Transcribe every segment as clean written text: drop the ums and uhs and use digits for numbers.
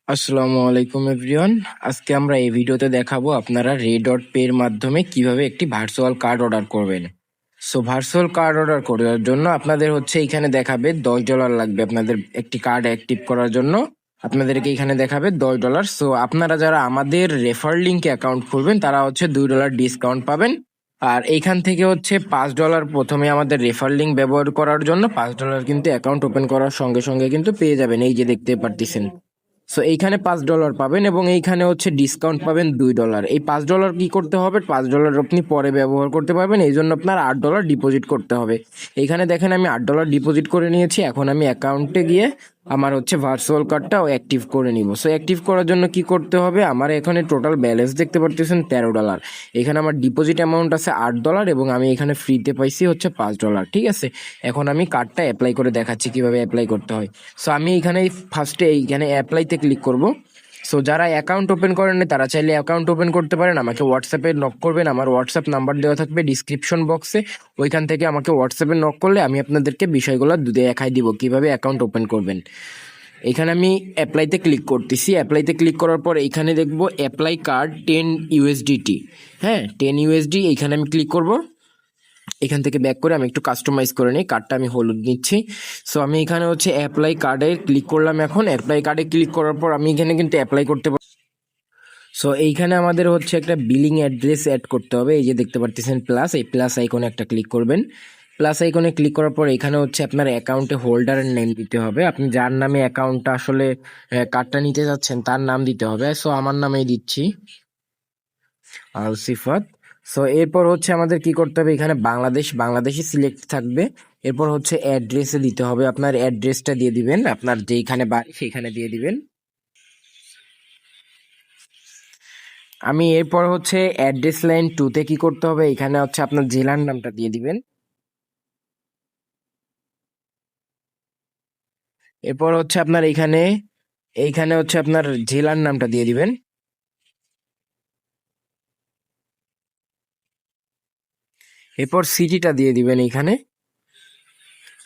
আসসালামু আলাইকুম এভরিওয়ান। আজকে আমরা এই ভিডিওতে দেখাবো আপনারা রে.পে এর মাধ্যমে কিভাবে একটি ভার্চুয়াল কার্ড অর্ডার করবেন। সো ভার্চুয়াল কার্ড অর্ডার করার জন্য আপনাদের এখানে দেখাবে $10 লাগবে আপনাদের একটি কার্ড অ্যাক্টিভ করার জন্য। আপনাদেরকে এখানে দেখাবে $10। সো আপনারা যারা আমাদের রেফার লিঙ্কে অ্যাকাউন্ট খুলবেন তারা $2 ডিসকাউন্ট পাবেন। আর এইখান থেকে $5 প্রথমে আমাদের রেফার লিঙ্ক ব্যবহার করার জন্য $5 কিন্তু অ্যাকাউন্ট ওপেন করার সঙ্গে সঙ্গে কিন্তু পেয়ে যাবেন, এই যে দেখতে পারতেছেন। সো এইখানে $5 পাবেন এবং এইখানে ডিসকাউন্ট পাবেন $2। এই $5 কি করতে হবে? $5 আপনি পরে ব্যবহার করতে পারবেন, এই জন্য আপনার $8 ডিপোজিট করতে হবে। এইখানে দেখেন আমি $8 ডিপোজিট করে নিয়েছি। এখন আমি অ্যাকাউন্টে গিয়ে আমার ভার্চুয়াল কার্ডটাও অ্যাক্টিভ করে নিব। সো অ্যাক্টিভ করার জন্য কি করতে হবে? আমার এখানে টোটাল ব্যালেন্স দেখতে পারতেছেন $13। এখানে আমার ডিপোজিট অ্যামাউন্ট আছে $8 এবং আমি এখানে ফ্রিতে পাইছি $5। ঠিক আছে, এখন আমি কার্ডটা অ্যাপ্লাই করে দেখাচ্ছি কিভাবে অ্যাপ্লাই করতে হয়। সো আমি এখানে ফার্স্টে এইখানে অ্যাপ্লাইতে ক্লিক করব। সো যারা অ্যাকাউন্ট ওপেন করেন তারা চাইলে অ্যাকাউন্ট ওপেন করতে পারেন। আমাকে হোয়াটসঅ্যাপে নক করবেন, আমার হোয়াটসঅ্যাপ নাম্বার দেওয়া থাকবে ডিসক্রিপশন বক্সে। ওইখান থেকে আমাকে হোয়াটসঅ্যাপে নক করলে আমি আপনাদেরকে বিষয়গুলো দেখাই দিব কিভাবে অ্যাকাউন্ট ওপেন করবেন। এখানে আমি অ্যাপ্লাইতে ক্লিক করতেছি। অ্যাপ্লাইতে ক্লিক করার পর এইখানে দেখবো অ্যাপ্লাই কার্ড $10। হ্যাঁ, $10 এইখানে আমি ক্লিক করব। এখান থেকে ব্যাক করে আমি একটু কাস্টমাইজ করে নিই, কার্ডটা আমি হলুদ নিচ্ছি। সো আমি এখানে অ্যাপ্লাই কার্ডে ক্লিক করলাম। এখন অ্যাপ্লাই কার্ডে ক্লিক করার পর আমি এখানে কিন্তু অ্যাপ্লাই করতে পারি। সো এইখানে আমাদের একটা বিলিং অ্যাড্রেস অ্যাড করতে হবে। এই যে দেখতে পারতেছেন প্লাস, এই প্লাস আইকনে একটা ক্লিক করবেন। প্লাস আইকনে ক্লিক করার পর এখানে আপনার অ্যাকাউন্টে হোল্ডারের নেম দিতে হবে। আপনি যার নামে অ্যাকাউন্টটা কার্ডটা নিতে যাচ্ছেন তার নাম দিতে হবে। সো আমার নামেই দিচ্ছি, সিফাত। সো এরপর আমাদের কি করতে হবে? এখানে বাংলাদেশি সিলেক্ট থাকবে। এরপর অ্যাড্রেসে দিতে হবে, আপনার অ্যাড্রেসটা দিয়ে দিবেন, আপনার যেইখানে বাড়ি সেইখানে দিয়ে দিবেন। আমি এরপর অ্যাড্রেস লাইন 2তে কি করতে হবে? এখানে আপনার জেলার নামটা দিয়ে দিবেন। এরপর আপনার এইখানে আপনার জেলার নামটা দিয়ে দিবেন। এরপর সিটিটা দিয়ে দিবেন এইখানে,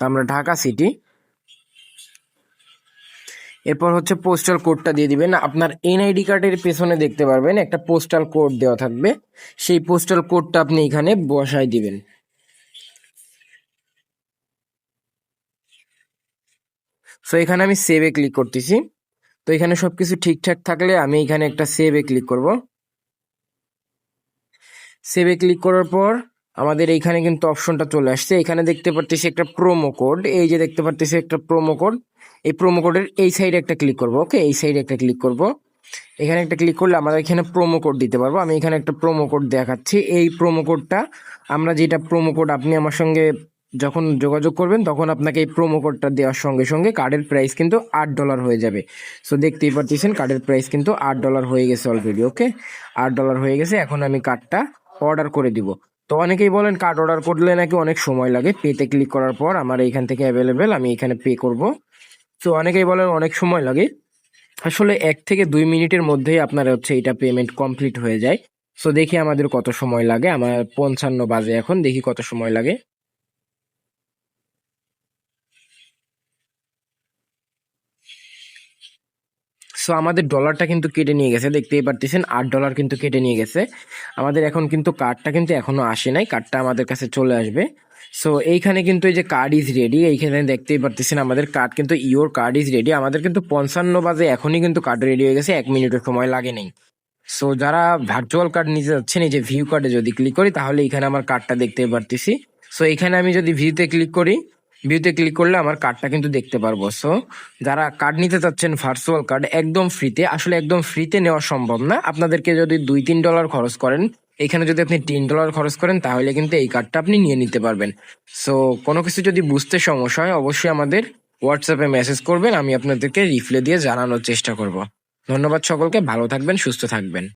আমরা ঢাকা সিটি। এরপর পোস্টাল কোডটা দিয়ে দিবেন। আপনার এনআইডি কার্ডের পেছনে দেখতে পারবেন একটা পোস্টাল কোড দেওয়া থাকবে, সেই পোস্টাল কোডটা আপনি এখানে বসাই দিবেন। সো এখানে আমি সেভে ক্লিক করতেছি। তো এখানে সবকিছু ঠিকঠাক থাকলে আমি এখানে একটা সেভে ক্লিক করব। সেভে ক্লিক করার পর আমাদের এইখানে কিন্তু অপশনটা চলে আসছে। এখানে দেখতে পারতেছি একটা প্রোমো কোড, এই যে দেখতে পারতেছি একটা প্রোমো কোড। এই প্রোমো কোডের এই সাইডে একটা ক্লিক করব। ওকে, এই সাইডে একটা ক্লিক করব। এখানে একটা ক্লিক করলে আমরা এখানে প্রোমো কোড দিতে পারবো। আমি এখানে একটা প্রোমো কোড দেখাচ্ছি। এই প্রোমো কোডটা আমরা যেটা প্রোমো কোড আপনি আমার সঙ্গে যখন যোগাযোগ করবেন তখন আপনাকে এই প্রোমো কোডটা দেওয়ার সঙ্গে সঙ্গে কার্ডের প্রাইস কিন্তু $8 হয়ে যাবে। সো দেখতেই পারতেছেন কার্ডের প্রাইস কিন্তু $8 হয়ে গেছে অলরেডি। ওকে, $8 হয়ে গেছে। এখন আমি কার্ডটা অর্ডার করে দিব। তো অনেকেই বলেন কার্ড অর্ডার করলে নাকি অনেক সময় লাগে। পেতে ক্লিক করার পর আমার এইখান থেকে অ্যাভেলেবেল, আমি এখানে পে করব। সো অনেকেই বলেন অনেক সময় লাগে, আসলে 1 থেকে 2 মিনিটের মধ্যেই আপনার এটা পেমেন্ট কমপ্লিট হয়ে যায়। সো দেখি আমাদের কত সময় লাগে। আমার 55 বাজে এখন, দেখি কত সময় লাগে। সো আমাদের ডলারটা কিন্তু কেটে নিয়ে গেছে, দেখতেই পারতেছেন $8 কিন্তু কেটে নিয়ে গেছে আমাদের। এখন কিন্তু কার্ডটা কিন্তু এখনো আসে নাই, কার্ডটা আমাদের কাছে চলে আসবে। সো এইখানে কিন্তু এই যে কার্ড ইজ রেডি, এইখানে দেখতেই পারতেছেন আমাদের কার্ড কিন্তু ইওর কার্ড ইজ রেডি। আমাদের কিন্তু 55 বাজে এখনই কিন্তু কার্ড রেডি হয়ে গেছে, 1 মিনিটের সময় লাগে নাই। সো যারা ভার্চুয়াল কার্ড নিতে যাচ্ছেন, এই যে ভিউ কার্ডে যদি ক্লিক করি তাহলে এখানে আমার কার্ডটা দেখতে পারতেছি। সো এখানে আমি যদি ভিউতে ক্লিক করি, ভিউতে ক্লিক করলে আমার কার্ডটা কিন্তু দেখতে পারবো। সো যারা কার্ড নিতে চাচ্ছেন ভার্চুয়াল কার্ড একদম ফ্রিতে, আসলে একদম ফ্রিতে নেওয়া সম্ভব না। আপনাদেরকে যদি $2-3 খরচ করেন, এখানে যদি আপনি $3 খরচ করেন তাহলে কিন্তু এই কার্ডটা আপনি নিয়ে নিতে পারবেন। সো কোনো কিছু যদি বুঝতে সমস্যা হয় অবশ্যই আমাদের হোয়াটসঅ্যাপে মেসেজ করবেন, আমি আপনাদেরকে রিপ্লাই দিয়ে জানানোর চেষ্টা করব। ধন্যবাদ সকলকে, ভালো থাকবেন, সুস্থ থাকবেন।